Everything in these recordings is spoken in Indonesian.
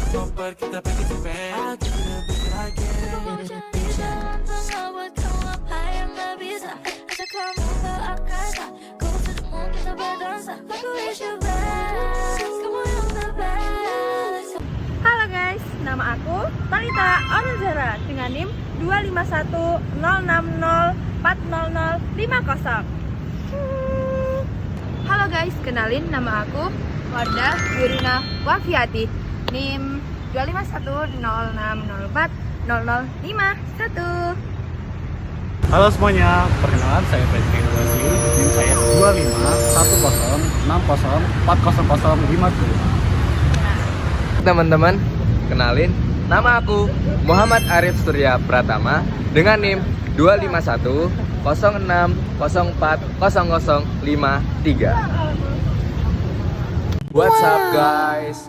Halo guys, nama aku Talita Onuzara dengan NIM 25106040050. Halo guys, kenalin nama aku Wardah Wirina Wafiati NIM 25106040051. Halo semuanya, perkenalan saya Fredrik Indonesia, NIM saya 251060404050. Teman-teman, kenalin, nama aku Muhammad Arif Surya Pratama dengan NIM 25106400053. What's up guys?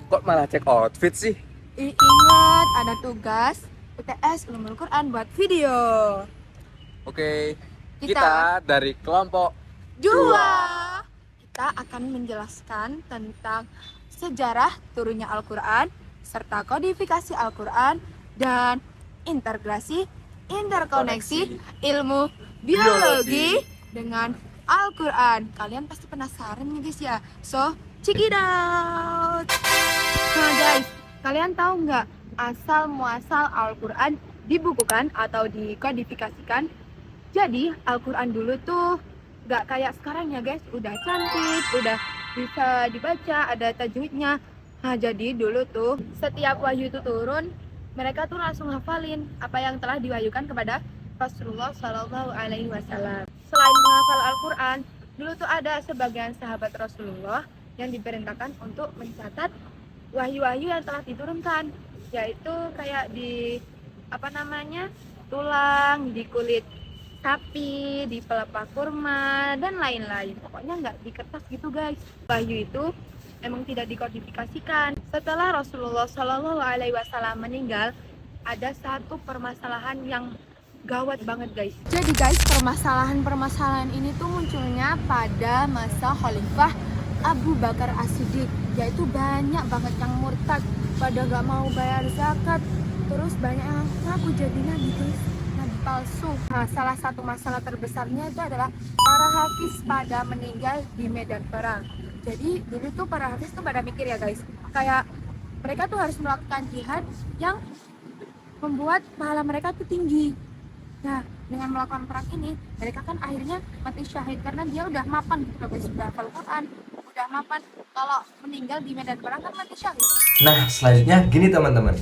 Kok malah cek outfit sih? Ingat, ada tugas UTS Ulumul Quran buat video. Oke, Kita kita dari kelompok 2. Kita akan menjelaskan tentang sejarah turunnya Al-Quran, serta kodifikasi Al-Quran, dan interkoneksi ilmu biologi dengan Al-Quran. Kalian pasti penasaran nih guys ya. So, check it out. Nah guys, kalian tahu nggak asal muasal Al-Quran dibukukan atau dikodifikasikan? Jadi Al-Quran dulu tuh nggak kayak sekarang ya guys, udah cantik, udah bisa dibaca, ada tajwidnya. Nah jadi dulu tuh setiap wahyu itu turun, mereka tuh langsung hafalin apa yang telah diwahyukan kepada Rasulullah Shallallahu Alaihi Wasallam. Selain menghafal Al-Quran, dulu tuh ada sebagian sahabat Rasulullah yang diperintahkan untuk mencatat wahyu-wahyu yang telah diturunkan, yaitu kayak di tulang, di kulit sapi, di pelepah kurma, dan lain-lain. Pokoknya nggak di kertas gitu guys. Wahyu itu emang tidak dikodifikasikan. Setelah Rasulullah Shallallahu Alaihi Wasallam meninggal, ada satu permasalahan yang gawat banget guys. Jadi guys, permasalahan ini tuh munculnya pada masa Khalifah Abu Bakar As-Siddiq, yaitu banyak banget yang murtad, pada nggak mau bayar zakat, terus banyak yang ngaku jadi nabi guys, nabi palsu. Nah, salah satu masalah terbesarnya itu adalah para hafiz pada meninggal di medan perang. Jadi dulu tuh para hafiz tuh pada mikir ya guys, kayak mereka tuh harus melakukan jihad yang membuat pahala mereka tuh tinggi. Nah, dengan melakukan perang ini, mereka kan akhirnya mati syahid karena dia udah mapan gitu guys, sudah hafal Quran, udah mapan. Kalau meninggal di medan perang kan mati syahid. Nah, selanjutnya gini teman-teman.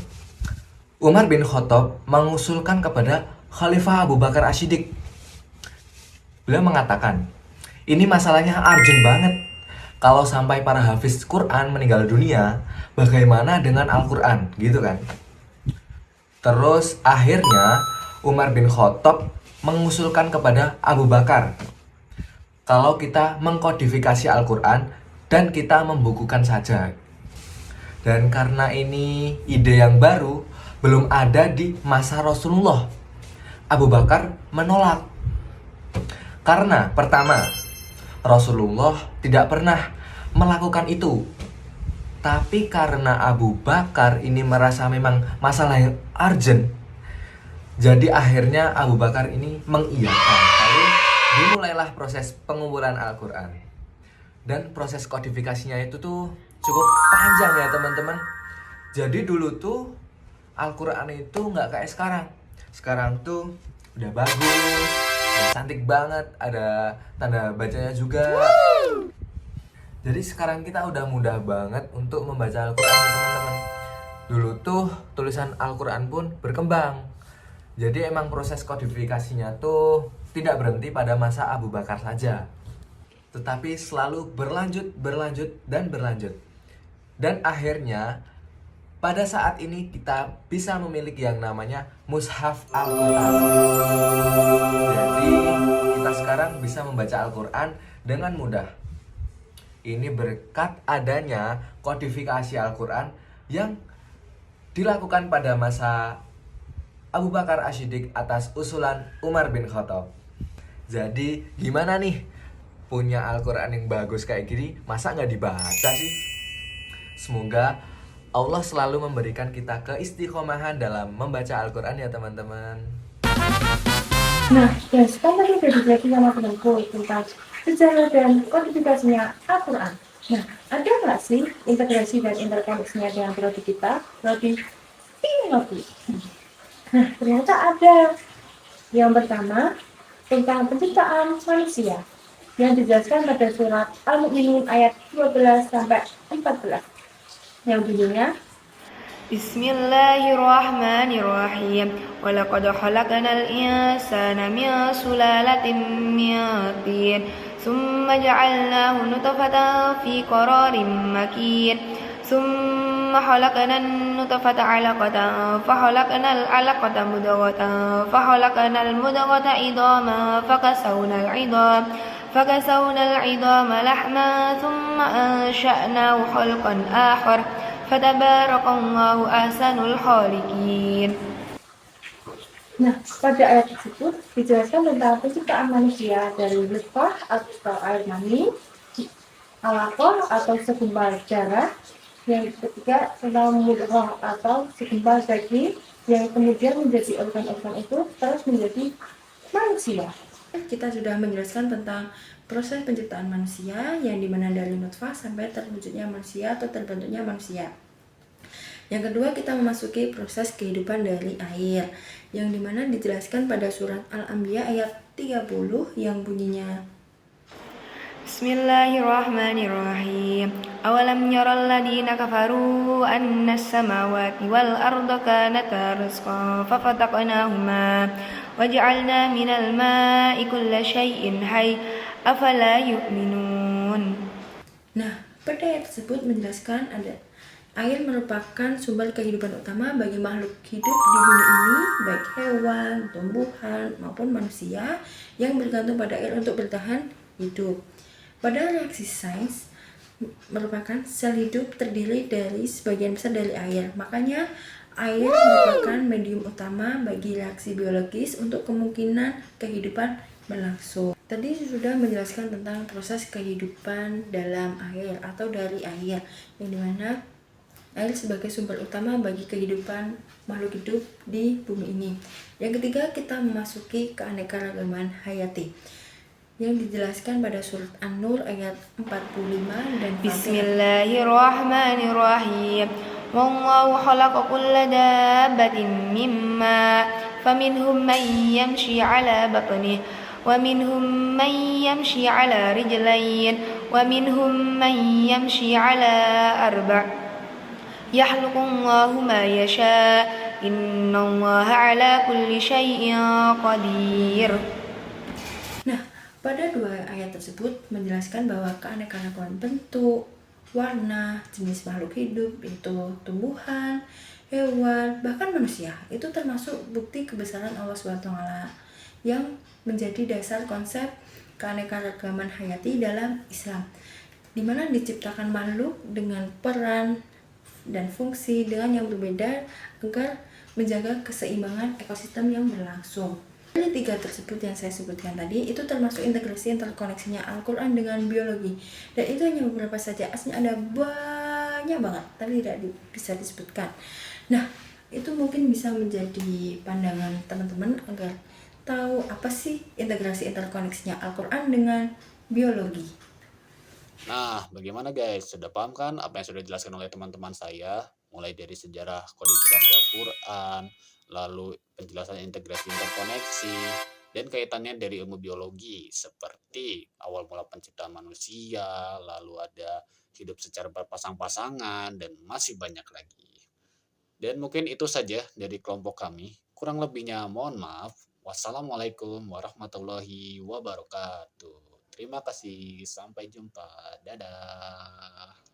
Umar bin Khattab mengusulkan kepada Khalifah Abu Bakar As-Siddiq. Beliau mengatakan, ini masalahnya urgent banget. Kalau sampai para hafiz Quran meninggal dunia, bagaimana dengan Al-Quran? Gitu kan. Terus akhirnya Umar bin Khattab mengusulkan kepada Abu Bakar, kalau kita mengkodifikasi Al-Quran dan kita membukukan saja. Dan karena ini ide yang baru, belum ada di masa Rasulullah, Abu Bakar menolak. Karena pertama, Rasulullah tidak pernah melakukan itu. Tapi karena Abu Bakar ini merasa memang masalah yang urgent, jadi akhirnya Abu Bakar ini mengiyakan. Lalu dimulailah proses pengumpulan Al-Quran. Dan proses kodifikasinya itu tuh cukup panjang ya teman-teman. Jadi dulu tuh Al-Quran itu nggak kayak sekarang. Sekarang tuh udah bagus, udah cantik banget, ada tanda bacanya juga. Jadi sekarang kita udah mudah banget untuk membaca Al-Quran teman-teman. Dulu tuh tulisan Al-Quran pun berkembang. Jadi emang proses kodifikasinya tuh tidak berhenti pada masa Abu Bakar saja, tetapi selalu berlanjut, dan berlanjut. Dan akhirnya pada saat ini kita bisa memiliki yang namanya Mushaf Al-Quran. Jadi kita sekarang bisa membaca Al-Quran dengan mudah. Ini berkat adanya kodifikasi Al-Quran yang dilakukan pada masa Abu Bakar As-Siddiq atas usulan Umar bin Khattab. Jadi gimana nih? Punya Al-Quran yang bagus kayak gini, masa nggak dibaca sih? Semoga Allah selalu memberikan kita keistiqomahan dalam membaca Al-Quran ya teman-teman. Nah, dan sekarang tadi udah dijelasin sama temanku tentang sejarah dan kodifikasinya Al-Quran. Nah, ada nggak sih integrasi dan interkoneksinya dengan prodi kita, prodi teknologi? Nah, ternyata ada. Yang pertama, tentang penciptaan manusia yang dijelaskan pada surat Al-Mu'minun ayat 12 sampai 14 yang bunyinya Bismillahirrahmanirrahim. Walaqad khalaqnal insana min sulalatin min tin, tsumma ja'alnahu nutfatan fi qararin makin. ثم خلقنا النطفة علقة فخلقنا العلقة مضغة فخلقنا المضغة عظاما فكسونا العظام لحما ثم أنشأناه خلقا آخر فتبارك الله أحسن الخالقين. Nah, pada ayat tersebut dijelaskan tentang penciptaan manusia dari nutfah atau air mani, alaqah atau segumpal darah, yang ketiga tentang mudghah atau segumpal daging yang kemudian menjadi organ-organ itu terus menjadi manusia. Kita sudah menjelaskan tentang proses penciptaan manusia yang dimana dari nutfah sampai terwujudnya manusia atau terbentuknya manusia. Yang kedua, kita memasuki proses kehidupan dari air yang dimana dijelaskan pada surat Al-Anbiya ayat 30 yang bunyinya Bismillahirrahmanirrahim. Awalam yaral ladina kafaru anna as-samawati wal arda kanata rizqan fafataqnahuma waj'alna minal ma'i kulla syai'in hayy afala yu'minun. Nah, pada ayat tersebut menjelaskan ada air merupakan sumber kehidupan utama bagi makhluk hidup di bumi ini, baik hewan, tumbuhan, maupun manusia yang bergantung pada air untuk bertahan hidup. Pada reaksi sains, merupakan sel hidup terdiri dari sebagian besar dari air. Makanya, air merupakan medium utama bagi reaksi biologis untuk kemungkinan kehidupan berlangsung. Tadi sudah menjelaskan tentang proses kehidupan dalam air atau dari air, yang dimana air sebagai sumber utama bagi kehidupan makhluk hidup di bumi ini. Yang ketiga, kita memasuki keanekaragaman hayati yang dijelaskan pada surat An-Nur ayat 45 dan Bismillahirrahmanirrahim. Wallahu khalaqa kulla dabbatin mimma faminhum man yamshi ala batnihi wa minhum man yamshi ala rijlayn wa minhum man yamshi ala arba' yakhluqullahu ma yasha innallaha ala kulli syai'in qadir. Pada dua ayat tersebut menjelaskan bahwa keanekaragaman bentuk, warna, jenis makhluk hidup, yaitu tumbuhan, hewan, bahkan manusia, itu termasuk bukti kebesaran Allah SWT yang menjadi dasar konsep keanekaragaman hayati dalam Islam, di mana diciptakan makhluk dengan peran dan fungsi dengan yang berbeda agar menjaga keseimbangan ekosistem yang berlangsung. Dari tiga tersebut yang saya sebutkan tadi, itu termasuk integrasi interkoneksinya Al-Quran dengan biologi. Dan itu hanya beberapa saja, aslinya ada banyak banget, tapi tidak bisa disebutkan. Nah, itu mungkin bisa menjadi pandangan teman-teman agar tahu apa sih integrasi interkoneksinya Al-Quran dengan biologi. Nah, bagaimana guys? Sudah paham kan apa yang sudah dijelaskan oleh teman-teman saya? Mulai dari sejarah kodifikasi Al-Quran, lalu penjelasan integrasi interkoneksi, dan kaitannya dari ilmu biologi, seperti awal mula penciptaan manusia, lalu ada hidup secara berpasang-pasangan, dan masih banyak lagi. Dan mungkin itu saja dari kelompok kami. Kurang lebihnya mohon maaf. Wassalamualaikum warahmatullahi wabarakatuh. Terima kasih. Sampai jumpa. Dadah.